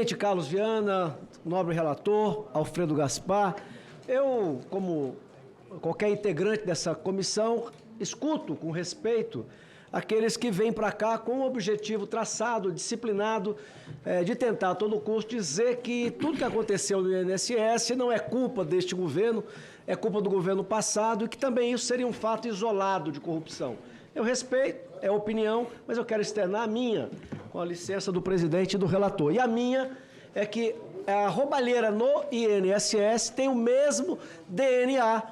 presidente Carlos Viana, nobre relator, Alfredo Gaspar, eu, como qualquer integrante dessa comissão, escuto com respeito aqueles que vêm para cá com o objetivo traçado, disciplinado, de tentar a todo custo dizer que tudo que aconteceu no INSS não é culpa deste governo, é culpa do governo passado e que também isso seria um fato isolado de corrupção. Eu respeito, é opinião, mas eu quero externar a minha, com a licença do presidente e do relator. E a minha é que a roubalheira no INSS tem o mesmo DNA,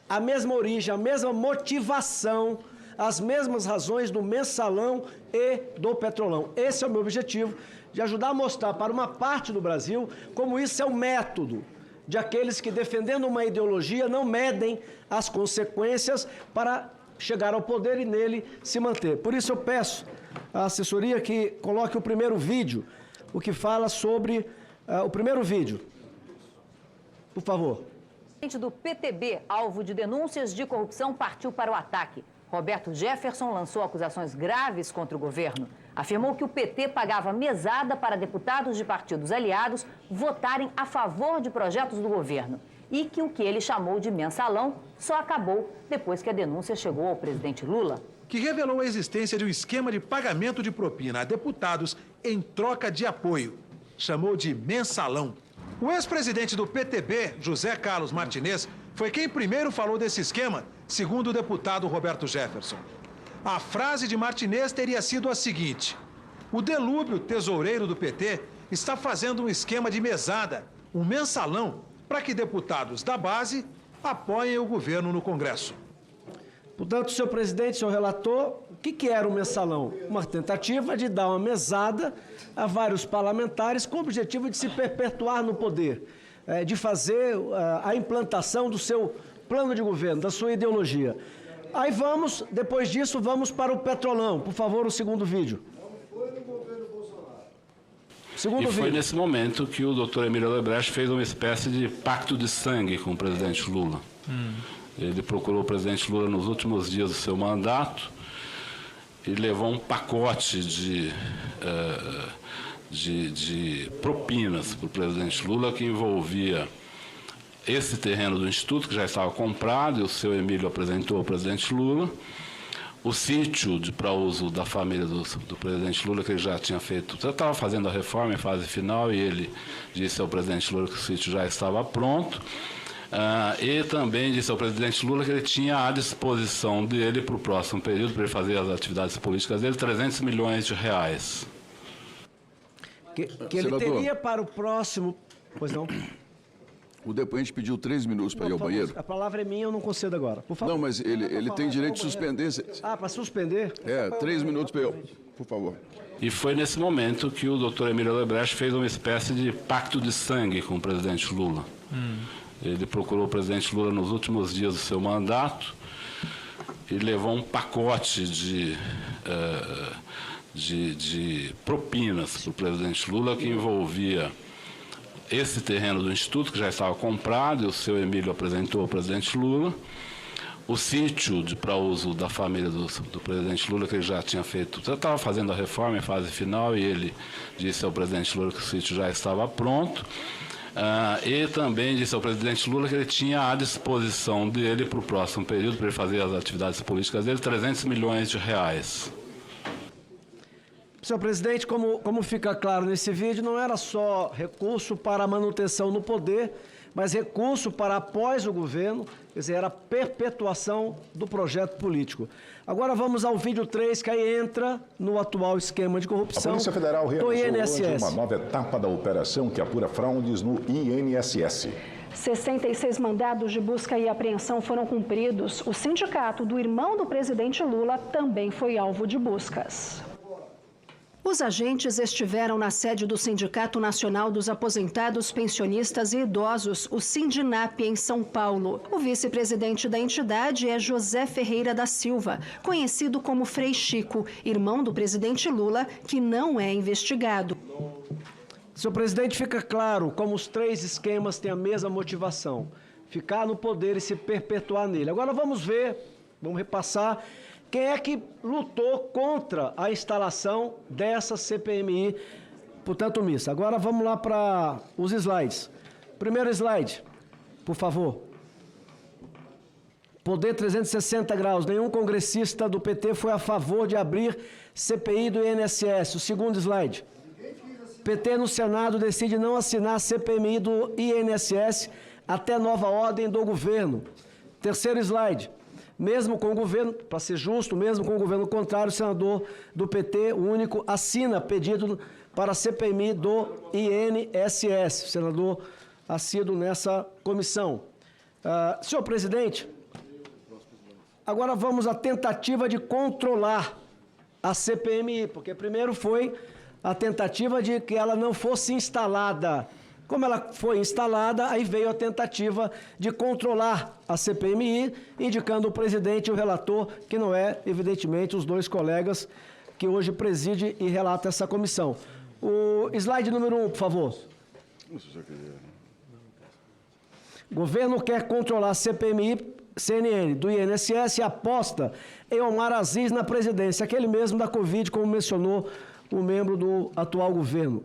a mesma origem, a mesma motivação, as mesmas razões do mensalão e do petrolão. Esse é o meu objetivo, de ajudar a mostrar para uma parte do Brasil como isso é um método de aqueles que, defendendo uma ideologia, não medem as consequências para chegar ao poder e nele se manter. Por isso eu peço à assessoria que coloque o primeiro vídeo, o que fala sobre o primeiro vídeo. Por favor. O presidente do PTB, alvo de denúncias de corrupção, partiu para o ataque. Roberto Jefferson lançou acusações graves contra o governo. Afirmou que o PT pagava mesada para deputados de partidos aliados votarem a favor de projetos do governo. E que o que ele chamou de mensalão só acabou depois que a denúncia chegou ao presidente Lula. Que revelou a existência de um esquema de pagamento de propina a deputados em troca de apoio. Chamou de mensalão. O ex-presidente do PTB, José Carlos Martinez, foi quem primeiro falou desse esquema, segundo o deputado Roberto Jefferson. A frase de Martinez teria sido a seguinte: o delúbio tesoureiro do PT está fazendo um esquema de mesada, um mensalão, para que deputados da base apoiem o governo no Congresso. Portanto, senhor presidente, senhor relator, o que era o mensalão? Uma tentativa de dar uma mesada a vários parlamentares com o objetivo de se perpetuar no poder, de fazer a implantação do seu plano de governo, da sua ideologia. Aí vamos, depois disso, vamos para o petrolão. Por favor, o segundo vídeo. E foi nesse momento que o doutor Emílio Odebrecht fez uma espécie de pacto de sangue com o presidente Lula. Ele procurou o presidente Lula nos últimos dias do seu mandato e levou um pacote de propinas para o presidente Lula que envolvia esse terreno do Instituto, que já estava comprado, e o seu Emílio apresentou ao presidente Lula, o sítio para uso da família do presidente Lula, que ele já tinha feito, já estava fazendo a reforma em fase final, e ele disse ao presidente Lula que o sítio já estava pronto, e também disse ao presidente Lula que ele tinha à disposição dele para o próximo período, para ele fazer as atividades políticas dele, 300 milhões de reais. Que ele teria para o próximo... Pois não? O depoente pediu 3 minutos para ir ao banheiro. A palavra é minha, eu não concedo agora. Por favor. Não, mas ele tem direito de suspender. Para suspender? 3 minutos para eu. Por favor. E foi nesse momento que o doutor Emílio Odebrecht fez uma espécie de pacto de sangue com o presidente Lula. Ele procurou o presidente Lula nos últimos dias do seu mandato e levou um pacote de propinas para o presidente Lula que envolvia esse terreno do Instituto, que já estava comprado, e o seu Emílio apresentou ao presidente Lula, o sítio para uso da família do presidente Lula, que ele já tinha feito, já estava fazendo a reforma em fase final, e ele disse ao presidente Lula que o sítio já estava pronto, e também disse ao presidente Lula que ele tinha à disposição dele para o próximo período, para ele fazer as atividades políticas dele, 300 milhões de reais. Senhor presidente, como fica claro nesse vídeo, não era só recurso para a manutenção no poder, mas recurso para após o governo, quer dizer, era a perpetuação do projeto político. Agora vamos ao vídeo 3, que aí entra no atual esquema de corrupção. A Polícia Federal realizou hoje uma nova etapa da operação que apura fraudes no INSS. 66 mandados de busca e apreensão foram cumpridos. O sindicato do irmão do presidente Lula também foi alvo de buscas. Os agentes estiveram na sede do Sindicato Nacional dos Aposentados, Pensionistas e Idosos, o Sindinap, em São Paulo. O vice-presidente da entidade é José Ferreira da Silva, conhecido como Frei Chico, irmão do presidente Lula, que não é investigado. Senhor presidente, fica claro como os 3 esquemas têm a mesma motivação: ficar no poder e se perpetuar nele. Agora vamos repassar quem é que lutou contra a instalação dessa CPMI Portanto, omissa. Agora vamos lá para os slides. Primeiro slide, por favor. Poder 360 graus. Nenhum congressista do PT foi a favor de abrir CPI do INSS. O segundo slide. PT no Senado decide não assinar a CPMI do INSS até nova ordem do governo. Terceiro slide. Mesmo com o governo, para ser justo, mesmo com o governo contrário, o senador do PT, o único, assina pedido para a CPMI do INSS. O senador assíduo nessa comissão. Senhor presidente, agora vamos à tentativa de controlar a CPMI, porque primeiro foi a tentativa de que ela não fosse instalada. Como ela foi instalada, aí veio a tentativa de controlar a CPMI, indicando o presidente e o relator, que não é, evidentemente, os dois colegas que hoje preside e relata essa comissão. O slide número 1, por favor. O governo quer controlar a CPMI, CNN, do INSS e aposta em Omar Aziz na presidência, aquele mesmo da Covid, como mencionou o membro do atual governo.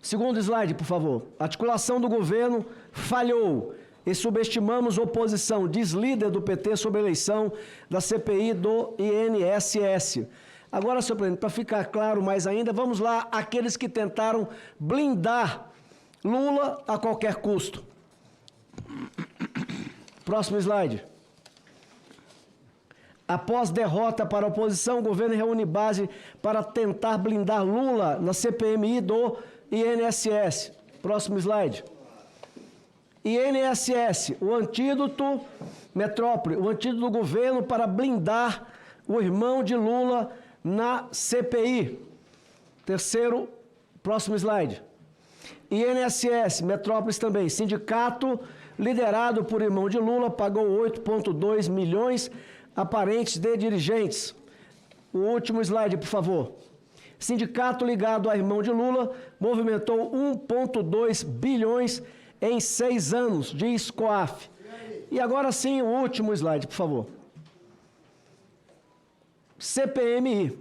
Segundo slide, por favor. A articulação do governo falhou e subestimamos oposição, diz líder do PT sobre a eleição da CPI do INSS. Agora, senhor presidente, para ficar claro mais ainda, vamos lá, aqueles que tentaram blindar Lula a qualquer custo. Próximo slide. Após derrota para a oposição, o governo reúne base para tentar blindar Lula na CPMI do INSS. Próximo slide. INSS, o antídoto, metrópole, o antídoto do governo para blindar o irmão de Lula na CPI. Terceiro, próximo slide. INSS, Metrópolis também, sindicato liderado por irmão de Lula, pagou 8,2 milhões aparentes de dirigentes. O último slide, por favor. Sindicato ligado a irmão de Lula movimentou 1,2 bilhões em 6 anos, diz COAF. E agora sim, o último slide, por favor. CPMI,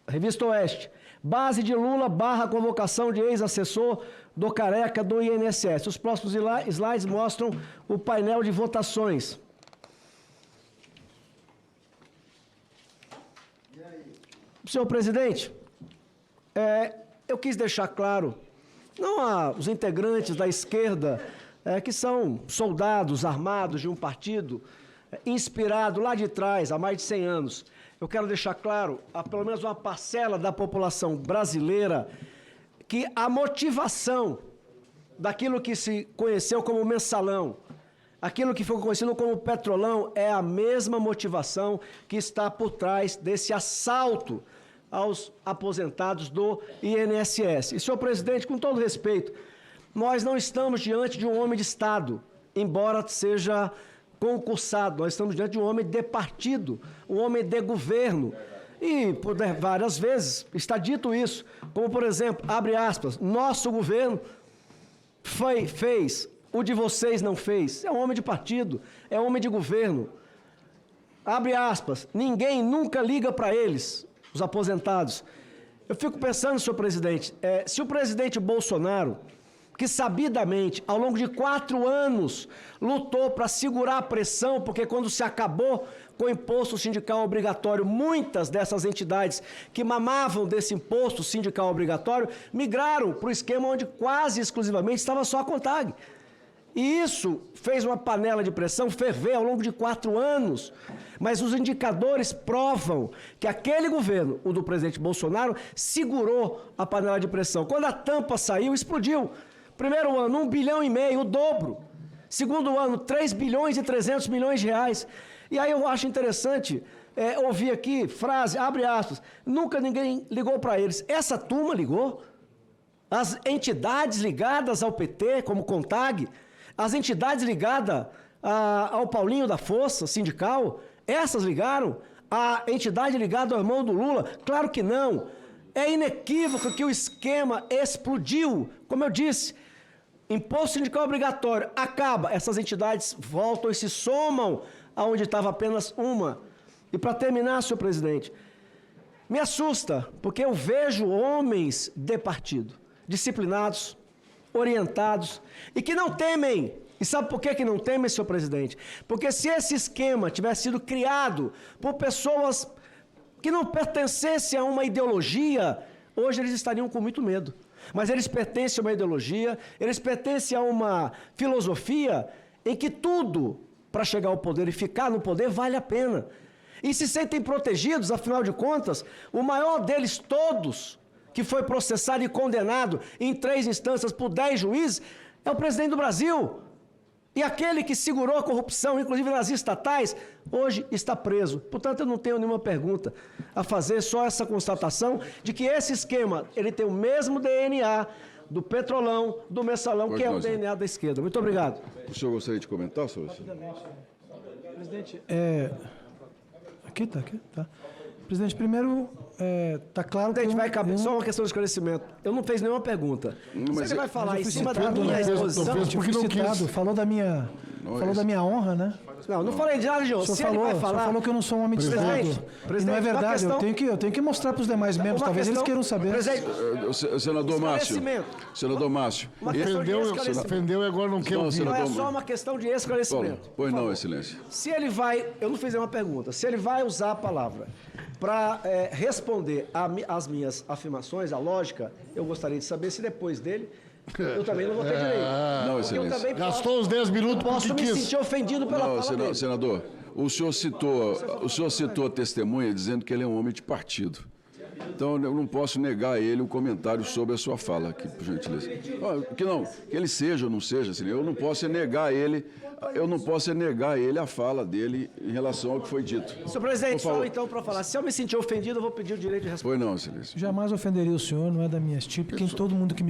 Revista Oeste. Base de Lula barra convocação de ex-assessor do Careca do INSS. Os próximos slides mostram o painel de votações. Senhor presidente, eu quis deixar claro, não os integrantes da esquerda, que são soldados armados de um partido inspirado lá de trás, há mais de 100 anos. Eu quero deixar claro a pelo menos uma parcela da população brasileira que a motivação daquilo que se conheceu como mensalão, aquilo que foi conhecido como petrolão, é a mesma motivação que está por trás desse assalto aos aposentados do INSS. E, senhor presidente, com todo respeito, nós não estamos diante de um homem de Estado, embora seja concursado, nós estamos diante de um homem de partido, um homem de governo. E, por várias vezes, está dito isso, como, por exemplo, abre aspas, nosso governo fez, o de vocês não fez. É um homem de partido, é um homem de governo. Abre aspas, ninguém nunca liga para eles, os aposentados. Eu fico pensando, senhor presidente, se o presidente Bolsonaro, que sabidamente, ao longo de 4 anos, lutou para segurar a pressão, porque quando se acabou com o imposto sindical obrigatório, muitas dessas entidades que mamavam desse imposto sindical obrigatório migraram para o esquema onde quase exclusivamente estava só a CONTAG. E isso fez uma panela de pressão ferver ao longo de 4 anos. Mas os indicadores provam que aquele governo, o do presidente Bolsonaro, segurou a panela de pressão. Quando a tampa saiu, explodiu. Primeiro ano, 1,5 bilhão, o dobro. Segundo ano, 3 bilhões e 300 milhões de reais. E aí eu acho interessante ouvir aqui, frase, abre aspas, nunca ninguém ligou para eles. Essa turma ligou. As entidades ligadas ao PT, como CONTAG, as entidades ligadas ao Paulinho da Força Sindical, essas ligaram? A entidade ligada ao irmão do Lula? Claro que não. É inequívoco que o esquema explodiu. Como eu disse, imposto sindical obrigatório acaba, essas entidades voltam e se somam aonde estava apenas uma. E para terminar, senhor presidente, me assusta, porque eu vejo homens de partido, disciplinados, orientados e que não temem. E sabe por que não temem, senhor presidente? Porque se esse esquema tivesse sido criado por pessoas que não pertencessem a uma ideologia, hoje eles estariam com muito medo. Mas eles pertencem a uma ideologia, eles pertencem a uma filosofia em que tudo, para chegar ao poder e ficar no poder, vale a pena. E se sentem protegidos, afinal de contas, o maior deles todos, que foi processado e condenado em 3 instâncias por 10 juízes, é o presidente do Brasil. E aquele que segurou a corrupção, inclusive nas estatais, hoje está preso. Portanto, eu não tenho nenhuma pergunta a fazer, só essa constatação de que esse esquema, ele tem o mesmo DNA do Petrolão, do Mensalão, que é o DNA da esquerda. Muito obrigado. O senhor gostaria de comentar sobre isso? Presidente, aqui. Presidente, primeiro, está claro Presidente, que... vai caber só uma questão de esclarecimento. Eu não fiz nenhuma pergunta. Mas Você vai falar em cima da citado, minha né? exposição? Eu fui citado, falou da minha honra, né? Não falei de nada, João. O senhor Se ele vai falar... falou que eu não sou um homem de Estado. E não é verdade, eu tenho que mostrar para os demais membros, talvez eles queiram saber. Presidente, Senador Márcio. Senador Márcio. Uma questão de esclarecimento. Ofendeu e agora não quer ouvir. Não é só uma questão de esclarecimento. Pois não, excelência. Se ele vai... Eu não fiz nenhuma pergunta. Se ele vai usar a palavra para responder às minhas afirmações, a lógica, eu gostaria de saber se depois dele eu também não vou ter direito. Não, Porque eu excelência. também Gastou os 10 minutos posso porque me quis. sentir ofendido pela fala dele. Senador, o senhor citou a testemunha dizendo que ele é um homem de partido. Então, eu não posso negar a ele um comentário sobre a sua fala aqui, por gentileza. Que ele seja ou não seja, assim, eu não posso negar a ele a fala dele em relação ao que foi dito. Senhor presidente, só então para falar, se eu me sentir ofendido, eu vou pedir o direito de responder. Pois não, excelência. Jamais ofenderia o senhor, não é da minha estirpe, todo mundo que me